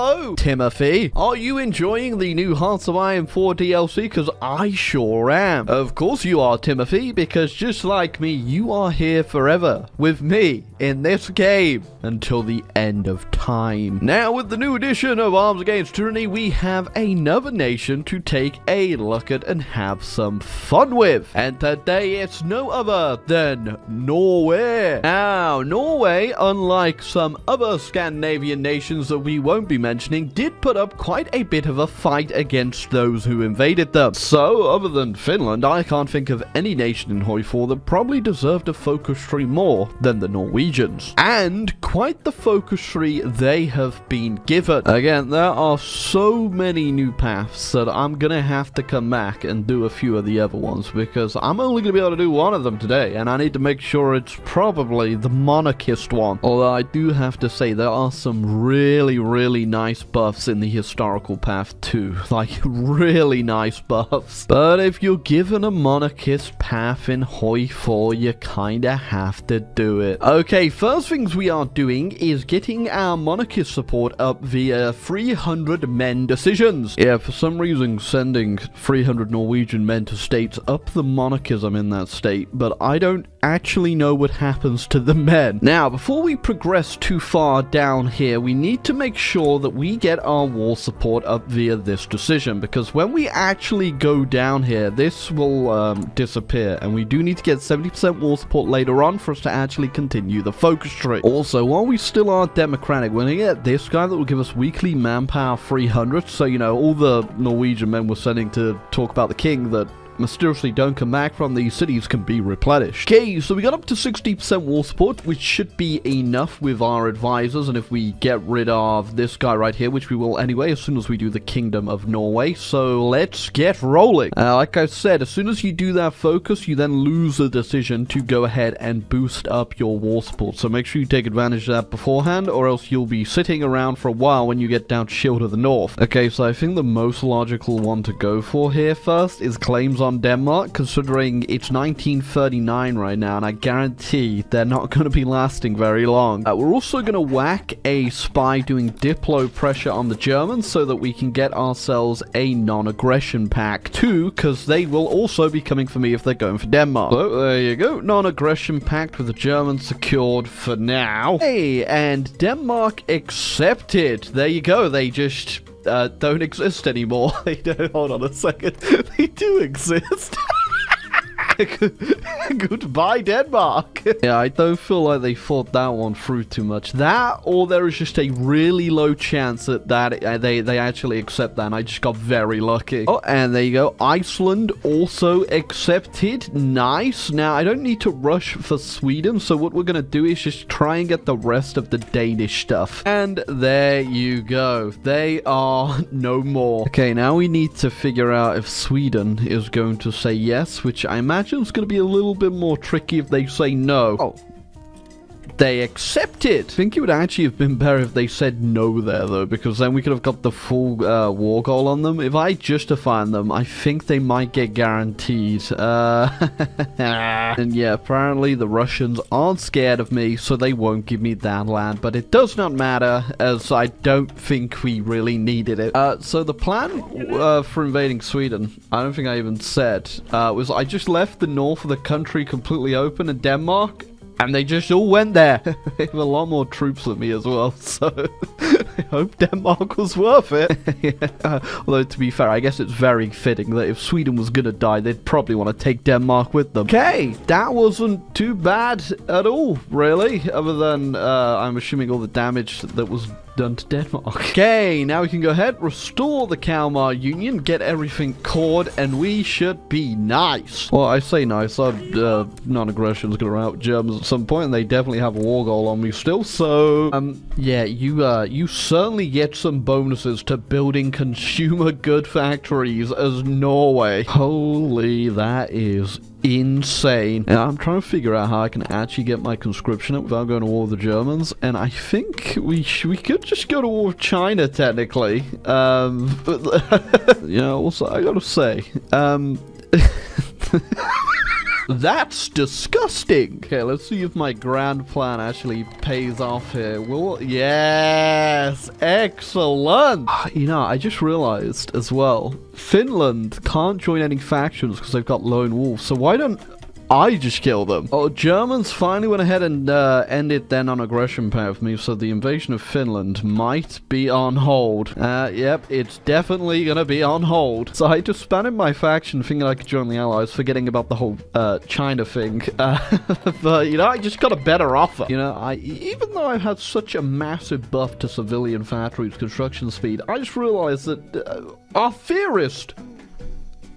hello, Timothy. Are you enjoying the new Hearts of Iron 4 DLC? Because I sure am. Of course you are, Timothy, because just like me, you are here forever with me in this game until the end of time. Now, with the new edition of Arms Against Tyranny, we have another nation to take a look at and have some fun with. And today, it's no other than Norway. Now, Norway, unlike some other Scandinavian nations that we won't be mentioning, did put up quite a bit of a fight against those who invaded them. So, other than Finland, I can't think of any nation in Hoi 4 that probably deserved a focus tree more than the Norwegians. And quite the focus tree they have been given. Again, there are so many new paths that I'm gonna have to come back and do a few of the other ones, because I'm only gonna be able to do one of them today, and I need to make sure it's probably the monarchist one. Although I do have to say, there are some really nice buffs in the historical path too. Like, really nice buffs. But if you're given a monarchist path in Hoi 4, you kinda have to do it. Okay, first things we are doing is getting our monarchist support up via 300 men decisions. Yeah, for some reason sending 300 Norwegian men to states up the monarchism in that state, but I don't actually know what happens to the men. Now, before we progress too far down here, we need to make sure that we get our war support up via this decision, because when we actually go down here, this will disappear, and we do need to get 70% war support later on for us to actually continue the focus tree. Also, while we still are democratic, we're gonna get this guy that will give us weekly manpower 300, so you know, all the Norwegian men we're sending to talk about the king that mysteriously don't come back from these cities can be replenished. Okay, so we got up to 60% war support, which should be enough with our advisors, and if we get rid of this guy right here, which we will anyway as soon as we do the Kingdom of Norway, so let's get rolling. Like I said, as soon as you do that focus, you then lose the decision to go ahead and boost up your war support, so make sure you take advantage of that beforehand, or else you'll be sitting around for a while when you get down Shield of the North. Okay, so I think the most logical one to go for here first is claims on Denmark, considering it's 1939 right now, and I guarantee they're not going to be lasting very long. We're also going to whack a spy doing Diplo pressure on the Germans so that we can get ourselves a non-aggression pact too, because they will also be coming for me if they're going for Denmark. So there you go, non-aggression pact with the Germans secured for now. Hey, and Denmark accepted. There you go, they just don't exist anymore. They don't. Hold on a second. They do exist. Goodbye, Denmark. Yeah, I don't feel like they thought that one through too much. That, or there is just a really low chance that they actually accept that, and I just got very lucky. Oh, and there you go. Iceland also accepted. Nice. Now, I don't need to rush for Sweden, so what we're going to do is just try and get the rest of the Danish stuff. And there you go. They are no more. Okay, now we need to figure out if Sweden is going to say yes, which I imagine it's going to be a little bit more tricky if they say no. Oh, they accepted. I think it would actually have been better if they said no there, though, because then we could have got the full war goal on them. If I justify them, I think they might get guaranteed. And yeah, apparently the Russians aren't scared of me, so they won't give me that land. But it does not matter, as I don't think we really needed it. So the plan for invading Sweden, I don't think I even said, was I just left the north of the country completely open, and Denmark, and they just all went there. They have a lot more troops than me as well, so I hope Denmark was worth it. Yeah. Although, to be fair, I guess it's very fitting that if Sweden was gonna die, they'd probably want to take Denmark with them. Okay, that wasn't too bad at all, really, other than, I'm assuming all the damage that was done to Denmark. Okay, now we can go ahead, restore the Kalmar Union, get everything cored, and we should be nice. Well, I say nice. Non-aggression is going to run out with Germans at some point, and they definitely have a war goal on me still, so yeah, you certainly get some bonuses to building consumer good factories as Norway. Holy, that is insane. And I'm trying to figure out how I can actually get my conscription up without going to war with the Germans, and I think we could just go to war with China, technically. But, you know, also, I gotta say, That's disgusting. Okay, let's see if my grand plan actually pays off here. Yes, excellent. You know, I just realized as well, Finland can't join any factions because they've got lone wolves. So why don't I just kill them? Oh, Germans finally went ahead and ended their non-aggression pact with me, so the invasion of Finland might be on hold. Yep, it's definitely gonna be on hold. So I disbanded my faction thinking I could join the Allies, forgetting about the whole China thing. But, you know, I just got a better offer. You know, even though I've had such a massive buff to civilian factories construction speed, I just realized that our theorist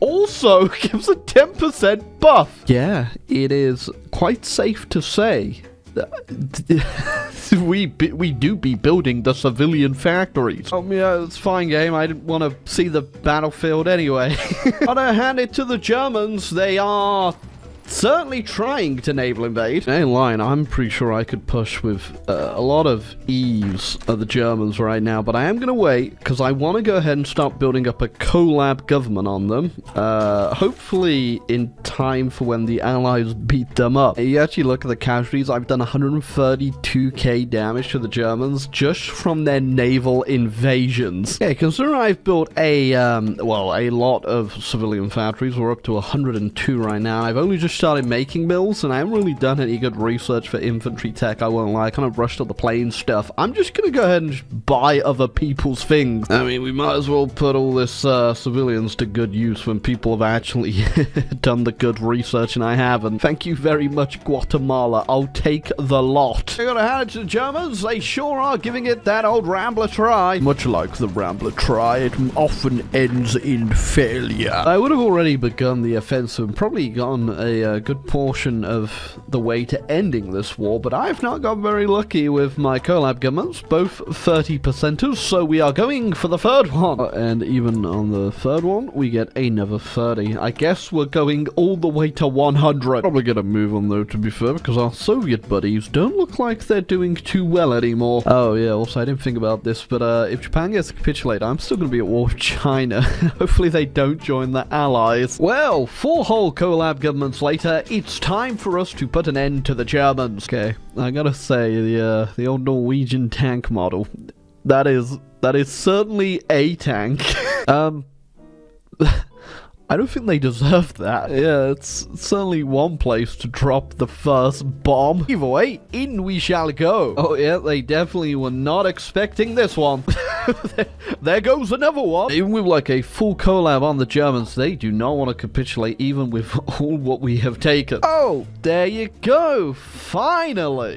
also gives a 10% buff. Yeah, it is quite safe to say that we do be building the civilian factories. Oh, yeah, it's fine, game. I didn't want to see the battlefield anyway. Gotta hand it to the Germans. They are certainly trying to naval invade. I ain't lying, I'm pretty sure I could push with a lot of ease of the Germans right now, but I am gonna wait because I want to go ahead and start building up a collab government on them, hopefully in time for when the Allies beat them up. You actually look at the casualties, I've done 132k damage to the Germans just from their naval invasions. Okay, considering I've built a lot of civilian factories, we're up to 102 right now. I've only just started making mills, and I haven't really done any good research for infantry tech, I won't lie. I kind of rushed up the plane stuff. I'm just gonna go ahead and just buy other people's things. I mean, we might as well put all this civilians to good use when people have actually done the good research, and I haven't. Thank you very much, Guatemala. I'll take the lot. I gotta hand it to the Germans. They sure are giving it that old Rambler try. Much like the Rambler try, it often ends in failure. I would have already begun the offensive and probably gone a good portion of the way to ending this war, but I've not got very lucky with my collab governments, both 30%ers, so we are going for the third one. And even on the third one, we get another 30. I guess we're going all the way to 100. Probably gonna move on though, to be fair, because our Soviet buddies don't look like they're doing too well anymore. Oh yeah, also I didn't think about this, but if Japan gets to capitulate, I'm still gonna be at war with China. Hopefully they don't join the Allies. Well, 4 whole collab governments later, it's time for us to put an end to the Germans. Okay, I gotta say, the old Norwegian tank model, that is certainly a tank. I don't think they deserve that. Yeah, it's certainly one place to drop the first bomb. Either way, in we shall go. Oh yeah, they definitely were not expecting this one. There goes another one. Even with like a full collab on the Germans, they do not want to capitulate even with all what we have taken. Oh, there you go. Finally.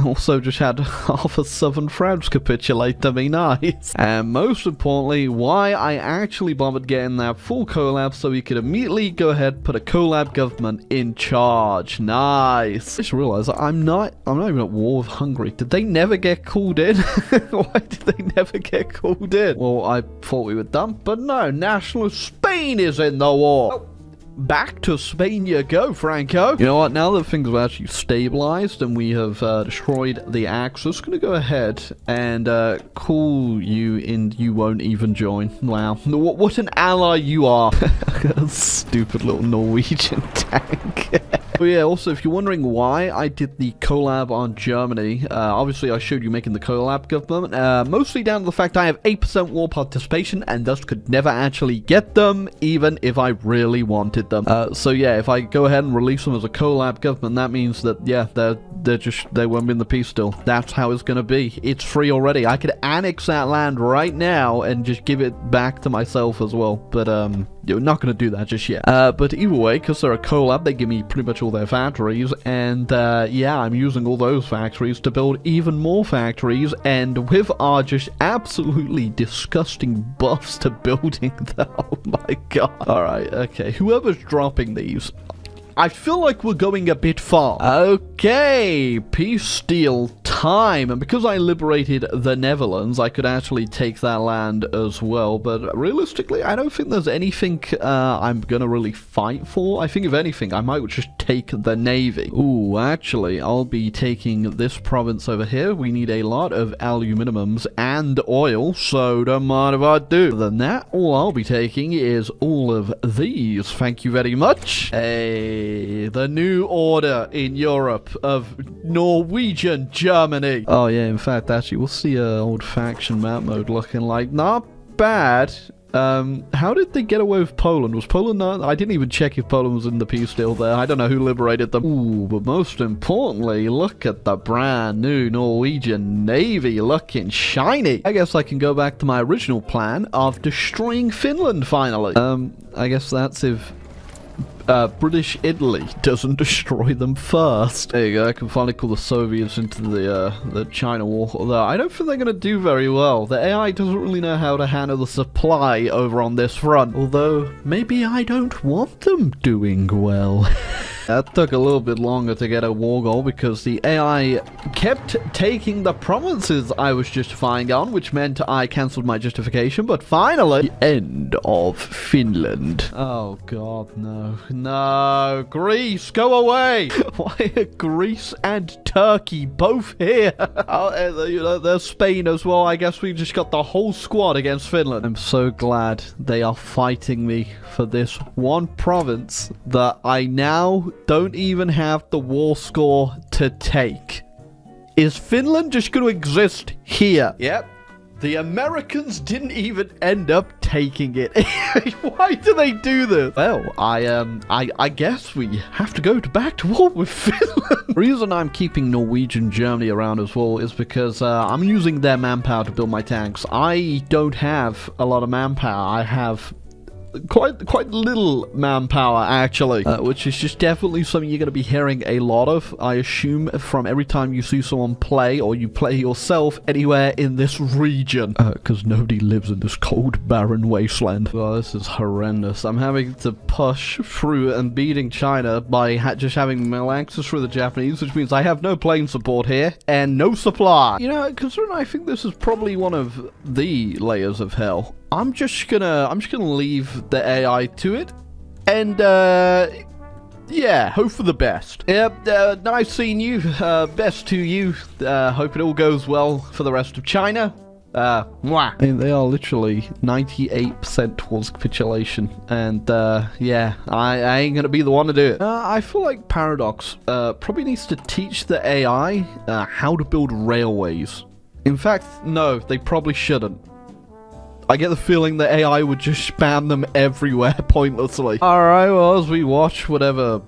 Also just had half of southern France capitulate to be nice. And most importantly, why I actually bothered getting that full collab, so we could immediately go ahead and put a collab government in charge. Nice. I just realized I'm not even at war with Hungary. Did they never get called in? Why did they never get called in? Well, I thought we were done, but no, nationalist Spain is in the war. Oh. Back to Spain you go, Franco. You know what, now that things have actually stabilized and we have destroyed the Axis, gonna go ahead and call you and you won't even join. Wow, what an ally you are. Stupid little Norwegian tank. But yeah, also, if you're wondering why I did the collab on Germany, obviously I showed you making the collab government, mostly down to the fact I have 8% war participation and thus could never actually get them, even if I really wanted them. So yeah, if I go ahead and release them as a collab government, that means that, yeah, they won't be in the peace deal. That's how it's gonna be. It's free already. I could annex that land right now and just give it back to myself as well, but you're not gonna do that just yet. But either way, because they're a collab, they give me pretty much all their factories, and yeah, I'm using all those factories to build even more factories, and with our just absolutely disgusting buffs to building them. Oh my god. Alright, okay, whoever's dropping these, I feel like we're going a bit far. Okay, peace deal time. time. And because I liberated the Netherlands, I could actually take that land as well. But realistically, I don't think there's anything I'm gonna really fight for. I think if anything, I might just take the navy. Ooh, actually, I'll be taking this province over here. We need a lot of aluminums and oil, so don't mind if I do. Other than that, all I'll be taking is all of these. Thank you very much. Hey, the new order in Europe of Norwegian Germany. Oh yeah, in fact, actually, we'll see old faction map mode looking like not bad. How did they get away with Poland? Was Poland not? I didn't even check if Poland was in the peace deal there. I don't know who liberated them. Ooh, but most importantly, look at the brand new Norwegian Navy looking shiny. I guess I can go back to my original plan of destroying Finland finally. I guess that's if British Italy doesn't destroy them first. There you go, I can finally call the Soviets into the China war, although I don't think they're going to do very well. The AI doesn't really know how to handle the supply over on this front, although maybe I don't want them doing well. That took a little bit longer to get a war goal because the AI kept taking the provinces I was justifying on, which meant I cancelled my justification, but finally, the end of Finland. Oh god, no. No, Greece, go away! Why are Greece and Turkey both here? You know, there's Spain as well. I guess we just got the whole squad against Finland. I'm so glad they are fighting me for this one province that I now don't even have the war score to take. Is Finland just going to exist here? Yep. The Americans didn't even end up taking it. Why do they do this? Well, I guess we have to go back to war with Finland. The reason I'm keeping Norwegian Germany around as well is because I'm using their manpower to build my tanks. I don't have a lot of manpower. I have quite little manpower actually, which is just definitely something you're going to be hearing a lot of, I assume, from every time you see someone play or you play yourself anywhere in this region, because nobody lives in this cold barren wasteland. Well, this is horrendous. I'm having to push through and beating China by just having mail access through the Japanese, which means I have no plane support here and no supply. You know, considering I think this is probably one of the layers of hell, I'm just gonna leave the AI to it, and yeah, hope for the best. Yep, nice seeing you. Best to you. Hope it all goes well for the rest of China. Mwah. I mean, they are literally 98% towards capitulation, and yeah, I ain't gonna be the one to do it. I feel like Paradox probably needs to teach the AI how to build railways. In fact, no, they probably shouldn't. I get the feeling the AI would just spam them everywhere pointlessly. Alright, well, as we watch whatever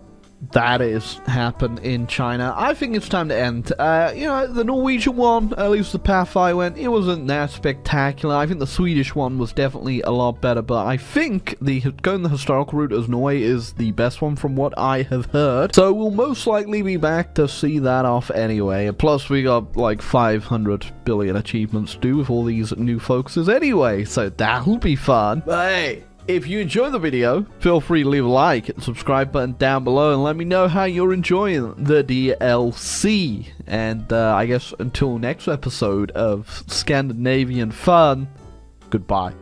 that is happen in China, I think it's time to end. You know, the Norwegian one, at least the path I went, it wasn't that spectacular. I think the Swedish one was definitely a lot better, but I think going the historical route as Norway is the best one from what I have heard. So we'll most likely be back to see that off anyway. Plus we got like 500 billion achievements to do with all these new focuses anyway, so that'll be fun. But hey, if you enjoyed the video, feel free to leave a like and subscribe button down below and let me know how you're enjoying the DLC. And I guess until next episode of Scandinavian Fun, goodbye.